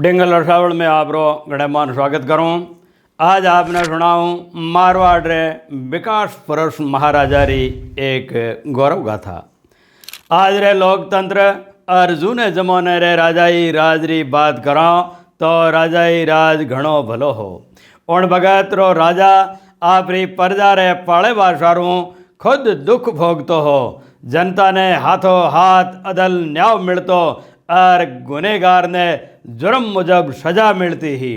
Dangle रसावल में आपरो गणमान स्वागत करूँ। आज आपने सुनाऊँ मारवाड़ रे विकास पुरुष महाराजा री एक गौरव गाथा। आज रे लोकतंत्र और जूने जमाने रे राजाई राज री बात करो तो राजाई राज घणो भलो हो। उन भगत रो राजा आपरी प्रजा रे पाले बासारू खुद दुख भोगतो हो। जनता ने हाथों हाथ अदल न्याय मिलतो और गुनेगार ने जुर्म मुजब सजा मिलती ही।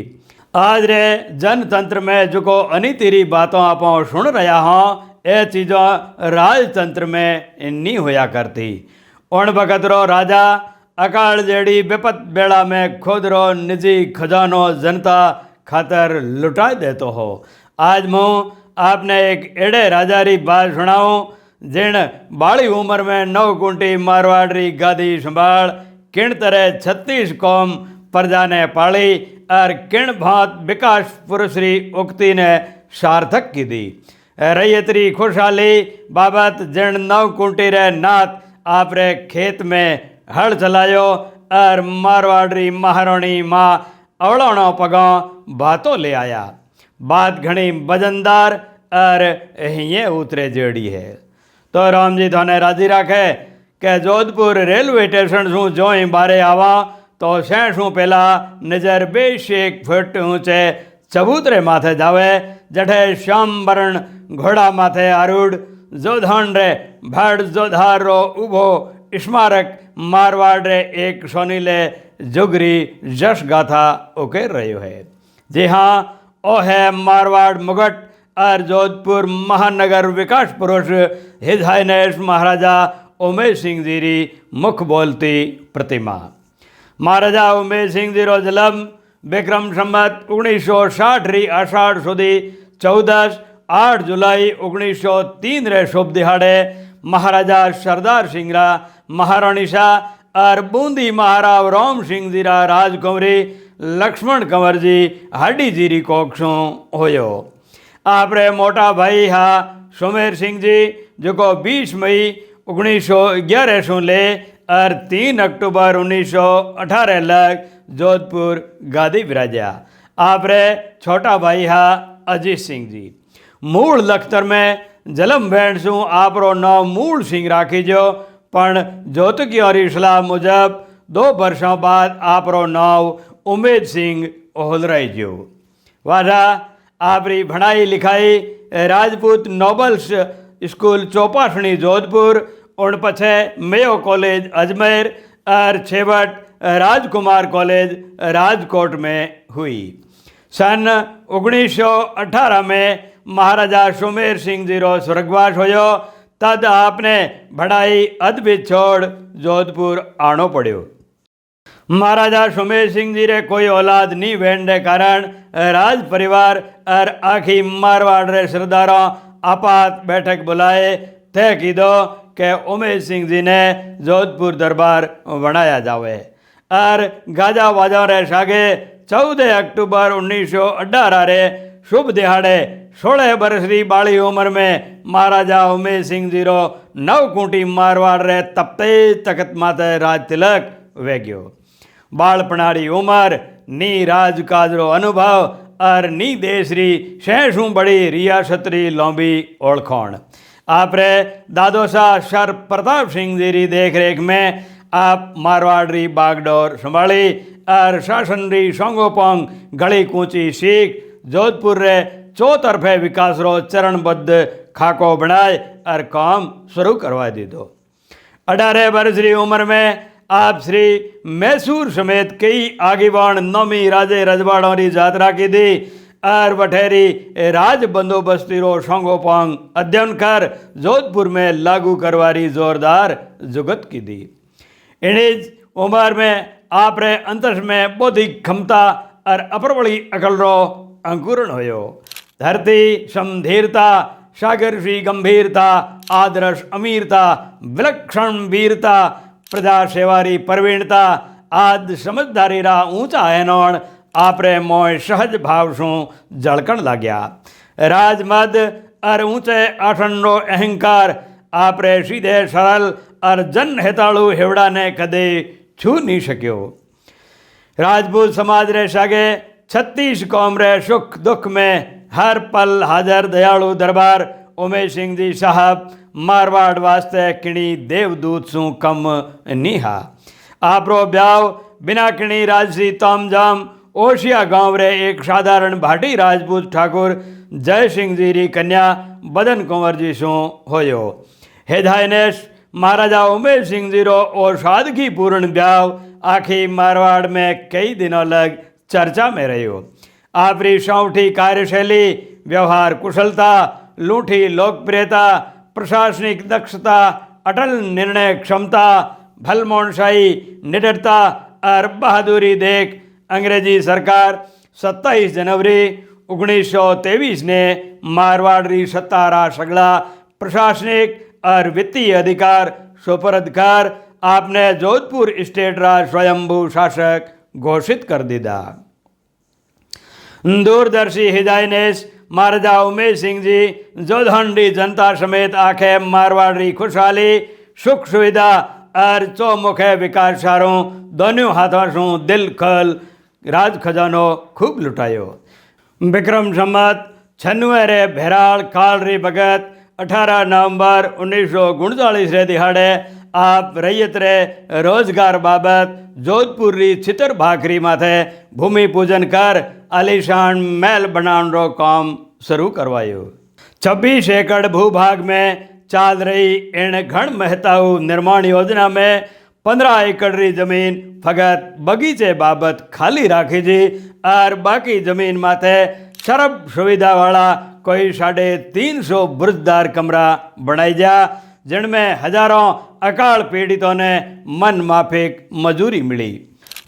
आज रे जनतंत्र में जो अनिति री बातों आप सुन रहा हों ये चीज़ों राजतंत्र में नहीं होया करती। उन भगत रो राजा अकाल जेड़ी विपत बेड़ा में खुद रो निजी खजानो जनता खातर लुटा देतो हो। आज मैं आपने एक एड़े राजा री बात सुनाऊँ जिन बाड़ी उम्र में 9 कुंटी मारवाड़ री गादी संभाल किन तरह 36 कौम प्रजा ने पाली और किन भांत विकास पुरुष री उक्ति ने सार्थक की दी। रैयतरी खुशहाली बाबत जिन 9 कुंटी रे नाथ आप रे खेत में हल चलायो और मारवाड़ री महारानी माँ अवड़ोनो पगों बातों ले आया। बात घनी वजनदार और ये उतरे जेड़ी है। तो राम जी थाने राजी रखे कि जोधपुर रेलवे स्टेशन शू जो ही बारे आवा तो शू पहला नजर 1 फुट ऊंचे चबूतरे माथे जावे जठे श्याम वर्ण घोड़ा माथे आरूढ़ जोधान रे भड़ जोधार रो उभो स्मारक मारवाड़ रे एक सोनीले जुगरी जश गाथा उकेर रही है। जी हाँ, ओ है मारवाड़ मुगट और जोधपुर महानगर विकास पुरुष हिज हाइनेस महाराजा उमेश सिंह जी री मुख बोलती प्रतिमा। महाराजा उमेश सिंह जी रो जन्म विक्रम संवत 1960 री आषाढ़ सुधी 14 जुलाई 1903 रे शुभ दिहाड़े महाराजा सरदार सिंह रा महारानी शाह और बूंदी महाराव राम सिंह जी रा राजकुंवरी लक्ष्मण कंवर जी हाडी जी री कोक्षों होयो। आपरे मोटा भाई हा सुमेर सिंह जी जो 20 मई 1911 शू ले और 3 अक्टूबर 1918 लग जोधपुर गादी विराजा। आपरे छोटा भाई हा अजीत सिंह जी मूल लखतर में जलम भेण शू आपरो नाम मूल सिंह राखी जो पण ज्योतिकी और सलाह मुजब 2 वर्षों बाद आपरो नाम उमेद सिंह ओहलराई जो। वाजा आपरी भणाई लिखाई राजपूत नोबल्स स्कूल चौपासणी जोधपुर उन पछे मेयो कॉलेज अजमेर और छेवट राजकुमार कॉलेज राजकोट में हुई। सन 1918 में महाराजा सुमेर सिंह जी रो स्वर्गवास होयो तद आपने भड़ाई अदबी छोड़ जोधपुर आनो पड़ो। महाराजा सुमेर सिंह जी रे कोई औलाद नहीं वेण के कारण राज परिवार और आखी मारवाड़ रे सरदारों आपात बैठक बुलाए तय की दो कि उमेश सिंह जी ने जोधपुर दरबार बनाया जावे और गाजा वाजा रे सागे 14 अक्टूबर 1918 रे शुभ दिहाड़े 16 वर्ष री बाली उम्र में महाराजा उमेश सिंह जी रो 9 कुंटी मारवाड़ रे तपते तखत माथे राज तिलक वेग्यो। बालपणारी उम्र नी राजकाज रो अनुभव और नी देश री शहशू बड़ी रियासत री लंबी ओळखोण। आपरे दादोसा सर प्रताप सिंह जी री देख रेख में आप मारवाड़ री बागडोर संभाली और शासन री सोंगोपोंग गली कूची सीख जोधपुर रे चौतरफे विकास रो चरणबद्ध खाको बनाए और काम शुरू करवा दीधो। 18 वर्ष री उम्र में आप श्री मैसूर समेत कई आगेवान नौमी राजे रजवाड़ों की यात्रा की दी और वठेरी राज बंदोबस्ती रो संगोपांग अध्ययन कर जोधपुर में लागू करवारी जोरदार जुगत की दी। इन्हीं उम्र में आप रे अंतस में बौद्धिक क्षमता और अपरवड़ी अकल रो अंकुरण होयो। धरती समधीरता सागर सी गंभीरता आदर्श अमीरता विलक्षण वीरता प्रजा सेवारी प्रवीणता आद समझदारी रा ऊंचा एनोण आपरे मोय सहज भाव शू जड़कण लाग्या। राजमद और ऊंचे आसन रो अहंकार आपरे सीधे सरल और जन हिताड़ू हेवड़ा ने कदे छू नहीं सक्यो। राजपूत समाज रे सागे 36 कौम रे सुख दुख में हर पल हाजर दयालु दरबार उमेश सिंह जी साहब मारवाड़ वास्ते किणी देवदूत सु कम नीहा। आपरो ब्याव बिना किणी राजसी तामझाम ओशिया गांव रे एक साधारण भाटी राजपूत ठाकुर जय सिंह जी री कन्या बदन कंवर जी सु होयो। हेदायनेश महाराजा उमेश सिंह जी रो और सादगी पूर्ण ब्याव आखी मारवाड़ में कई दिनों लग चर्चा में रहो। आपरी सौठी कार्यशैली, व्यवहार कुशलता, लूठी लोकप्रियता, प्रशासनिक दक्षता, अटल निर्णय क्षमता, भलमोनशाही, निडरता और बहादुरी देख अंग्रेजी सरकार 27 जनवरी 1923 ने मारवाड़ री सत्तारा सगला प्रशासनिक और वित्तीय अधिकार सुपुर्द कर आपने जोधपुर स्टेट रा स्वयंभू शासक घोषित कर दिया। दूरदर्शी हिदायनेश महाराजा उमेश सिंह जी जोधंडी जनता समेत आखे मारवाड़ी खुशहाली सुख सुविधा और चौमुखे विकास सारों दोनों हाथों से दिल खल राज खजानो खूब लुटायो। विक्रम संमत 96 रे भेराल काल री भगत 18 नवंबर 1939 रे दिहाड़े आप रैयत रे रोजगार बाबत जोधपुर री चितर भाखरी माथे भूमि पूजन कर आलीशान महल बनाने रो काम शुरू करवायो। 26 एकड़ भूभाग में चाल रही इन घण महताऊ निर्माण योजना में 15 एकड़ री जमीन फगत बगीचे बाबत खाली राखी जी और बाकी जमीन माथे सरब सुविधा वाला कोई 350 बुर्जदार कमरा बनाई जा, जिनमें हजारों अकाल पीड़ितों ने मन माफिक मजूरी मिली।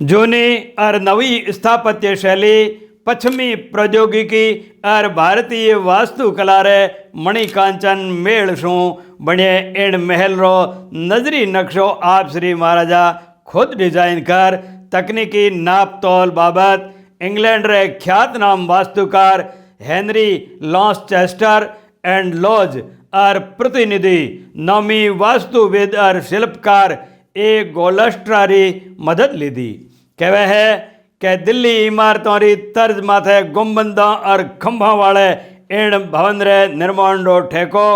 जूनी और नवी स्थापत्य शैली, पश्चिमी प्रौद्योगिकी और भारतीय वास्तुकला रे मणिकांचन मेल शू बने इन महल रो नजरी नक्शो आप श्री महाराजा खुद डिजाइन कर तकनीकी नाप तोल बाबत इंग्लैंड रे ख्यातनाम वास्तुकार हेनरी लॉन्चेस्टर एंड लॉज और प्रतिनिधि नामी वास्तुविद और शिल्पकार ए गोलस्ट्रारी मदद ली दी। कहवे है कि दिल्ली इमारतों री तर्ज माथे गुम्बंदा और खंभा वाले इन भवन रे निर्माण रो ठेको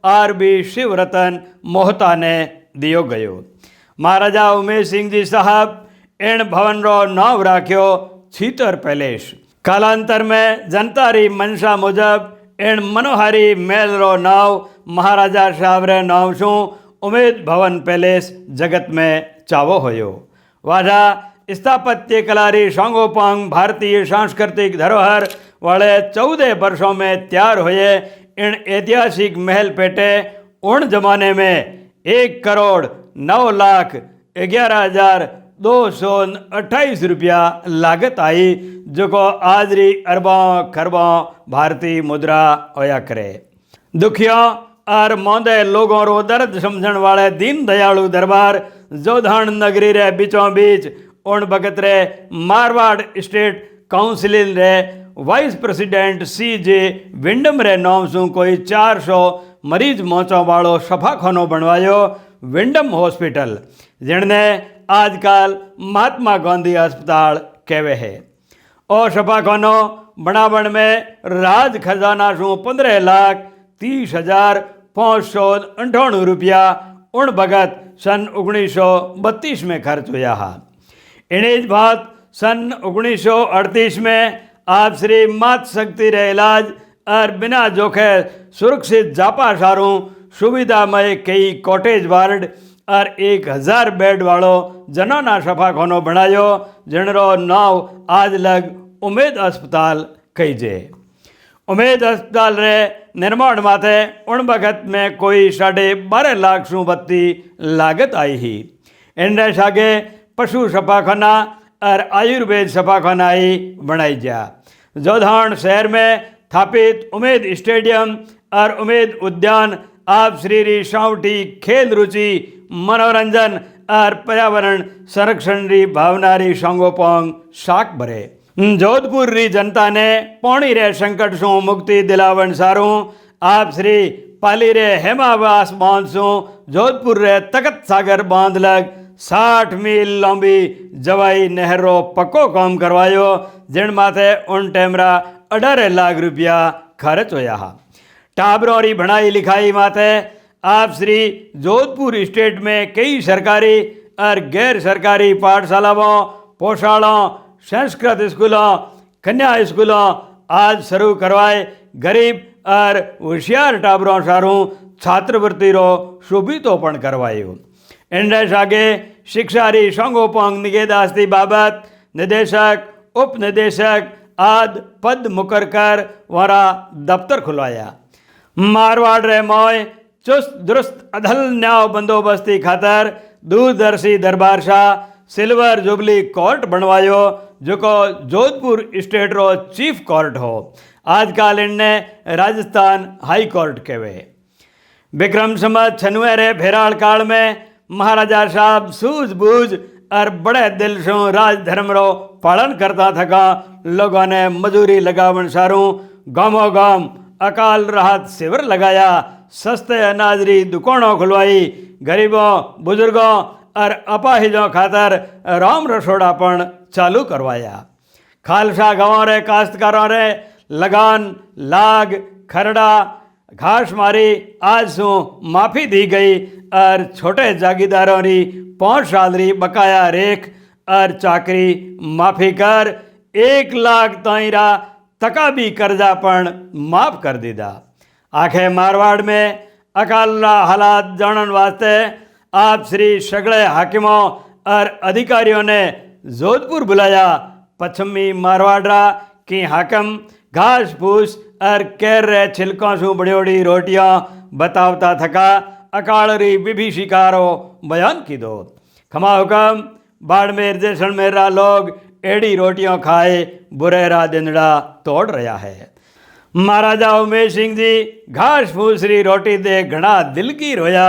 आर बी शिवरतन मोहता ने दियो गयो। महाराजा उमेश सिंह जी साहब इन भवन रो नाम राख्यो छीतर पैलेस। कालांतर में जनता री मंशा मुजब इन मनोहारी महल रो नाव महाराजा साहब रे नाव शू उमेद भवन पैलेस जगत में चावो होयो। वाजा स्थापत्य कलारी सांगोपांग भारतीय सांस्कृतिक धरोहर वाले 14 वर्षों में तैयार हुए इन ऐतिहासिक महल पेटे उन जमाने में 1,09,11,228 रुपया लागत आई, जो को आज री अरबों खरबों भारतीय मुद्रा होया करे। दुखियों और मौंदे लोगों रो दर्द समझण वाले दीन दयालु दरबार जोधान नगरी रे बीचों बीच उन भगत रे मारवाड़ स्टेट काउंसिल रे वाइस प्रेसिडेंट CJ विंडम रे नाम सु कोई 400 मरीज मोचों वालों सफाखानो बनवायो विंडम हॉस्पिटल, जिनने आजकल महात्मा गांधी अस्पताल कहवे है। और सफाखानो बनावन में राज खजाना सु 15,30,598 रुपया उन भगत सन 1932 में खर्च हुआ है। इन्हीं बात सन 1938 में आप श्री मात शक्ति रे इलाज और बिना जोखे सुरक्षित जापा सारू सुविधामय कई कॉटेज वार्ड और 1000 बेड वालों जनाना सफाखानो बनायो, जिनरो नाव आज लग उमेद अस्पताल कहीजे। उमेद अस्पताल रे निर्माण माथे उन भगत में कोई 12.5 लाख सु बत्ती लागत आई ही। इनरे सागे पशु सफाखाना और आयुर्वेद सफाखाना ही बनाई जा। जोधान शहर में स्थापित उमेद स्टेडियम और उमेद उद्यान आप श्री री साउटी खेल रुचि मनोरंजन और पर्यावरण संरक्षण री भावना री संगोपांग साक भरे। जोधपुर री जनता ने पौनी रे संकट सु मुक्ति दिलावन सारू आप श्री पाली रे हेमावास बांध सु जोधपुर रे तकत सागर बांध लग 60 मील लंबी जवाई नहर रो पक्को काम करवायो, जिन माथे उन टेमरा 18 लाख रुपया खर्च होया हा। टाबरों री पढ़ाई लिखाई माथे आप श्री जोधपुर स्टेट में कई सरकारी और गैर सरकारी पाठशालाओं, पोशालों, संस्कृत स्कूलों, कन्या स्कूलों आज शुरू करवाए गरीब और होशियार टाबरों सारू छात्रवृत्ति रो सुविधोपण करवायो। इंडेस आगे शिक्षा री संगोपंग निगेदास्ती बाबत निदेशक, उप निदेशक आदि पद मुकर कर वारा दफ्तर खुलवाया। मारवाड़ रे मोय चुस्त दुरुस्त अधल न्याय बंदोबस्ती खातर दूरदर्शी दरबार शाह सिल्वर जुबली कोर्ट बनवायो, जो को जोधपुर स्टेट रो चीफ कोर्ट हो। आजकल इनने राजस्थान हाई कोर्ट कहवे। विक्रम संवत 96 रे फेराल काल में महाराजा साहब सूझबूझ और बड़े दिल से राज धर्म रो पालन करता थका। लोगों ने मजूरी लगावन सारू गांवों गांव अकाल राहत शिविर लगाया, सस्ते अनाज री दुकानों खुलवाई, गरीबों, बुजुर्गों और अपाहिजों खातर राम रसोड़ापन चालू करवाया। खालसा गाँव रे काश्तकारों रे लगान, लाग, खरड़ा, घास मारी आज सु माफ़ी दी गई और छोटे जागीरदारों री 5 साल री बकाया रेख और चाकरी माफ़ी कर 1 लाख ताईरा तका भी कर्जापण माफ़ कर दीदा। आखे मारवाड़ में अकाल हालात जानन वास्ते आप श्री सगले हाकिमों और अधिकारियों ने जोधपुर बुलाया। पश्चिमी मारवाड़ा की हाकम घास फूस और केर रे छिलकों से बड़ी रोटियां बतावता थका अकाल री विभीषिकारो बयान की दो। खमा हुकम बाड़मेर जैसलमेर लोग एड़ी रोटियां खाए बुरेरा दिनड़ा तोड़ रहा है। महाराजा उमेश सिंह जी घास फूस री रोटी दे घना दिल की रोया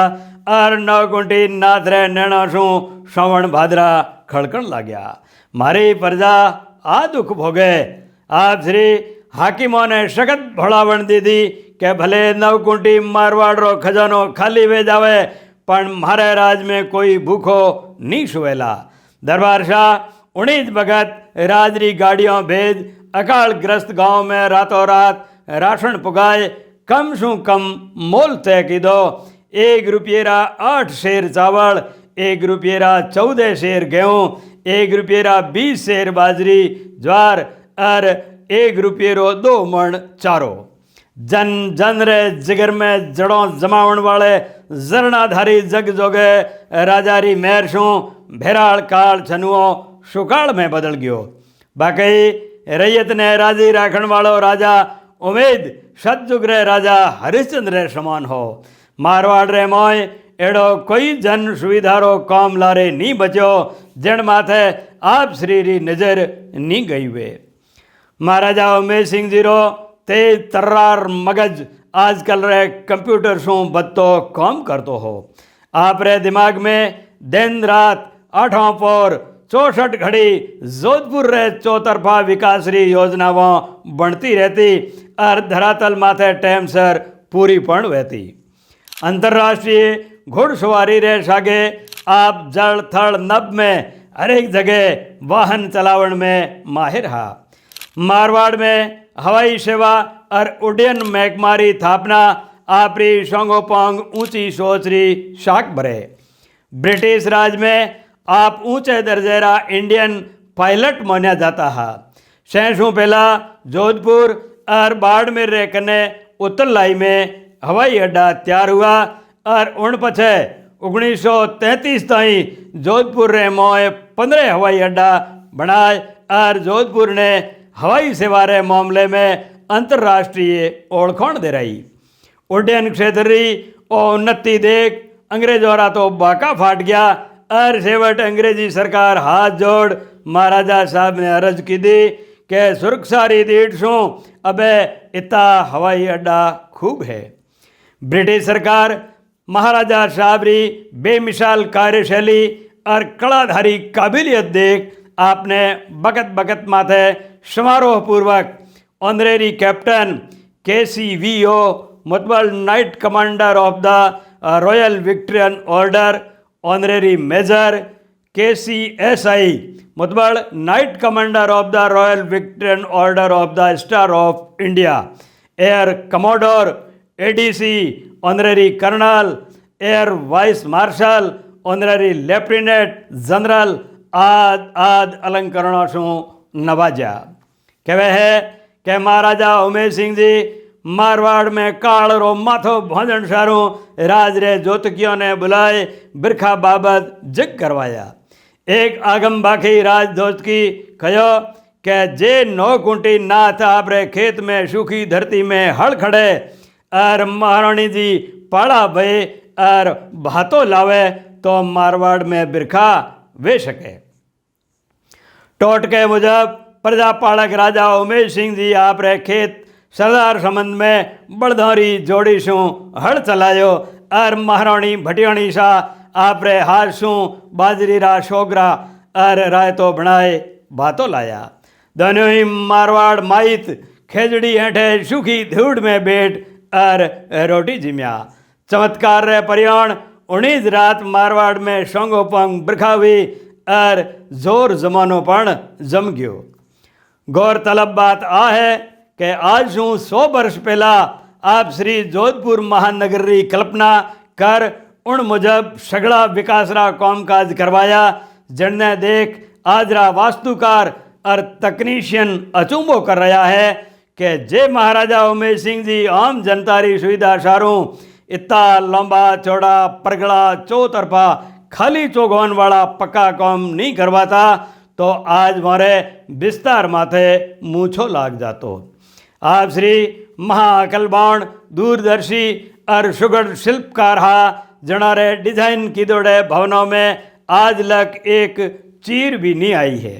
और नौकुंठी नाथ रे नैणा शू श्रवण भाद्रा खड़कण लाग्या। मारी प्रजा आ दुख भोगे। आप श्री हाकिमों ने सख्त भोड़ावण दी थी कि भले नवकुंठी मारवाड़ रो खजानो खाली वे जावे पण मारे राज में कोई भूखो नहीं सुवेला। दरबार शाह 19 भगत राजरी गाड़ियों भेज अकाल ग्रस्त गांव में रातों रात राशन पुगाए। कम सु कम मोल तय की दो। 1 रुपये 8 सेर चावल, 1 रुपये 14 सेर गेहूँ, 1 रुपये 20 सेर बाजरी ज्वार और 1 रुपये 2 मण चारो। जन जन रे जिगर में जड़ों जमावन वाले जरनाधारी जग जोगे राजारी मेहर शू भेराल काल छनुओ सुकाल में बदल गयो। बाकी रैयत ने राजी राखण वालो राजा उम्मीद सतयुग रे राजा हरिश्चंद्र रे समान हो। मारवाड़ रे मोय एड़ो कोई जन सुविधा रो काम लारे नहीं बचो जन माथे आप श्री री नजर नहीं गई वे। महाराजा उमेश सिंह जी रो तेज तर्रार मगज आजकल रे कंप्यूटर सु बत्तो काम करतो हो। आप रे दिमाग में दिन रात 8 पोर 64 घड़ी जोधपुर रे चौतरफा विकास री योजनाओं बनती रहती और धरातल माथे टाइम सर पूरी पण वहती। अंतर्राष्ट्रीय घुड़सवारी रे सागे आप जल थल नभ में हर एक जगह वाहन चलावन में माहिर हा। मारवाड़ में हवाई सेवा और उड्डयन महकमारी थापना आपरी संगोपांग ऊंची सोच री शाख भरे। ब्रिटिश राज में आप ऊंचे दर्जेरा इंडियन पायलट माना जाता है। शहसों पहला जोधपुर और बाड़मेर रे कने उत्तरलाई में हवाई अड्डा तैयार हुआ और उन पछे 1933 ताई जोधपुर रे मोए 15 हवाई अड्डा बनाए और जोधपुर ने हवाई सेवा रे मामले में अंतर्राष्ट्रीय ओळखाण दे रही। उड्डयन क्षेत्र री उन्नति देख अंग्रेजों रा तो बाका फाट गया और सेवट अंग्रेजी सरकार हाथ जोड़ महाराजा साहब ने अर्ज की दी कि सुरक्षा री दीठ शू अबे इतना हवाई अड्डा खूब है। ब्रिटिश सरकार महाराजा साहब री बेमिसाल कार्यशैली और कलाधारी काबिलियत देख आपने बकत बकत माथे समारोह पूर्वक ऑनरेरी कैप्टन KCVO मुतबल knight commander of the royal Victorian order honorary major KCSI मुतबड़ knight commander of the royal Victorian order of the star of India, air commodore, ADC honorary colonel, air vice marshal, honorary lieutenant general आद अलंकरणों से नवाजा। कहवे है कि महाराजा उमेश सिंह जी मारवाड़ में काल रो माथो भोजन सारू राज रे ज्योतकियों ने बुलाए बिरखा बाबत जग करवाया। एक आगम बाकी राज दोस्त की कहो कि जे 9 कुंटी नाथ आपरे खेत में सूखी धरती में हल खड़े और महारानी जी पाड़ा भय और भातो लावे तो मारवाड़ में बिरखा वे सके। टोटके मुजब प्रजापालक राजा उमेश सिंह जी आपरे खेत सरदार संबंध में बड़धौरी जोड़ी शू हड़ चलायो और महारानी भटियाणी शाह आपरे हाथ शू बाजरी रा शोगरा और रायतो बनाए भातो लाया। दोनों ही मारवाड़ माइत खेजड़ी हेठे सूखी धूड़ में बैठ और रोटी जिम्या। चमत्कार रे परियाण 19 रात मारवाड़ में सोंगोपंग बिरखा हुई और जोर जमानो पण जम गयो। गौरतलब बात आ है कि आज शू 100 वर्ष पहला आप श्री जोधपुर महानगर री कल्पना कर उन मुजब सगड़ा विकास रा कामकाज करवाया, जिनने देख आज रा वास्तुकार और तकनीशियन अचूंबो कर रहा है कि जे महाराजा उमेश सिंह जी आम जनता री सुविधा सारू इतना लंबा चौड़ा परगड़ा चौतरफा खाली चौगोन वाला पक्का काम नहीं करवाता तो आज मारे विस्तार माथे मूछो लाग जातो। आप श्री महाअकलबाण दूरदर्शी और सुगढ़ शिल्पकार हा जनारे डिजाइन की दौड़े भवनों में आज लग एक चीर भी नहीं आई है।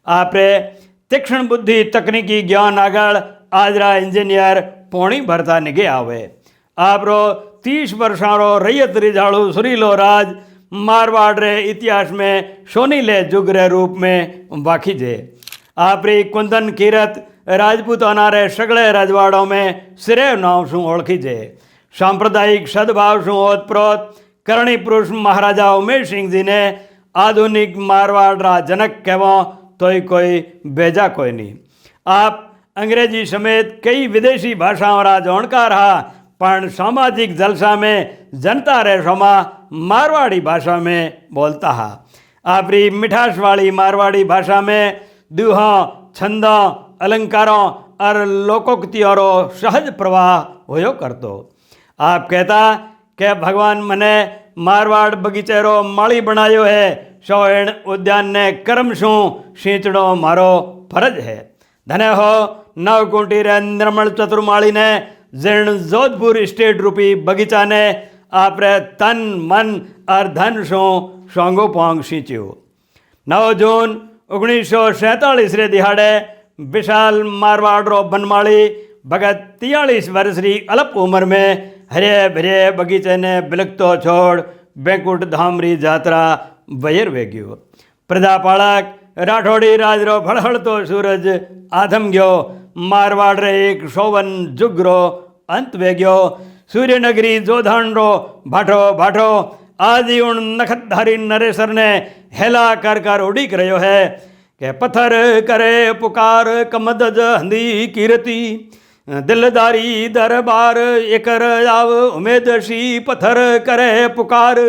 आपरे तीक्ष्ण बुद्धि तकनीकी ज्ञान आगड़ आज रा इंजीनियर पौणी भरता निगे आवे। आप रो 30 वर्षारो रैयत रिझाड़ू सुरीलो राज मारवाड़ रे इतिहास में सोनीले जुग रे रूप में वाखीजे। आपरी कुंदन कीरत राजपूताना रे सगळे रजवाड़ों में सिरे नाव शू ओळखीजे। सांप्रदायिक सद्भाव शू ओतप्रोत करणी पुरुष महाराजा उमेश सिंह जी ने आधुनिक मारवाड़ रा जनक कहवो तो कोई बेजा कोई नहीं। आप अंग्रेजी समेत कई विदेशी भाषाओं रा जाणकार हा पण सामाजिक जलसा में जनता रे समा मारवाड़ी भाषा में बोलता हा। आपरी मिठास वाली मारवाड़ी भाषा में दुहों छंदों अलंकारों और लोकोक्तियों रो सहज प्रवाह होयो करतो। आप कहता कि भगवान मने मारवाड़ बगीचे रो माली बनायो है सो एण उद्यान ने कर्म शू सींचड़ो मारो फर्ज है। धन्य हो नवकुंटी रे निर्मल चतुर्माली ने जिन जोधपुर स्टेट रूपी बगीचा ने आपरे तन मन और धन शू सोंगो पोंग सींच्यो। 9 जून 1947 रे दिहाड़े विशाल मारवाड़ रो बनमाली भगत 43 वर्ष री अल्प उम्र में हरे भरे बगीचे ने बिलकतो छोड़ बैंकुट धाम री यात्रा वयर वेग्यो। प्रजापालक राठौड़ी राज रो भड़हड़तो सूरज आधम गयो। मारवाड़ रे एक शोवन जुग रो अंत वेग्यो। सूर्यनगरी जोधान रो भाठो भाठो आदि उन नखतधारी नरेसर ने हेला कर कर उड़ीक रह्यो है कि पत्थर करे पुकार कमदज हंदी कीरती दिलदारी दरबार एकर आव उमेदशी पत्थर करे पुकार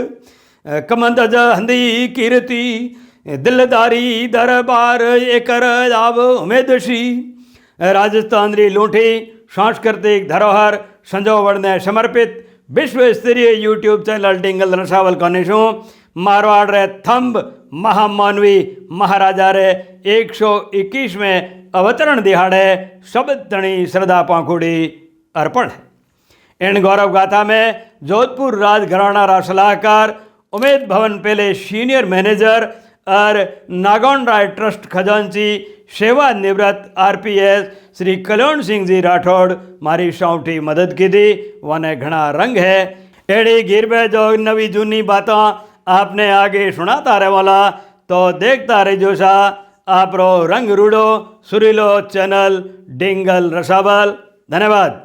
कमदज हंदी कीरती दिलदारी दरबार एकर आव उमेदशी। राजस्थान री लूठी सांस्कृतिक धरोहर संजोवड़ ने समर्पित विश्व स्तरीय यूट्यूब चैनल डिंगल रसावल कनेशू मारवाड़ रे थंब महामानवी महाराजा रे 121वें अवतरण दिहाड़े शब्द तणी श्रद्धा पाखुड़ी अर्पण है। इन गौरव गाथा में जोधपुर राजघराना रा सलाहकार उमेद भवन पहले सीनियर मैनेजर और नागौन राय ट्रस्ट खजांची सेवानिवृत्त RPS श्री कल्याण सिंह जी राठौड़ मारी सौठी मदद की दी वने घना रंग है। एड़ी गिरबे जो नवी जूनी बातों आपने आगे सुनाता रहे वाला तो देखता रह जोशा आप रो रंग रूडो सुरीलो चैनल डिंगल रसावल। धन्यवाद।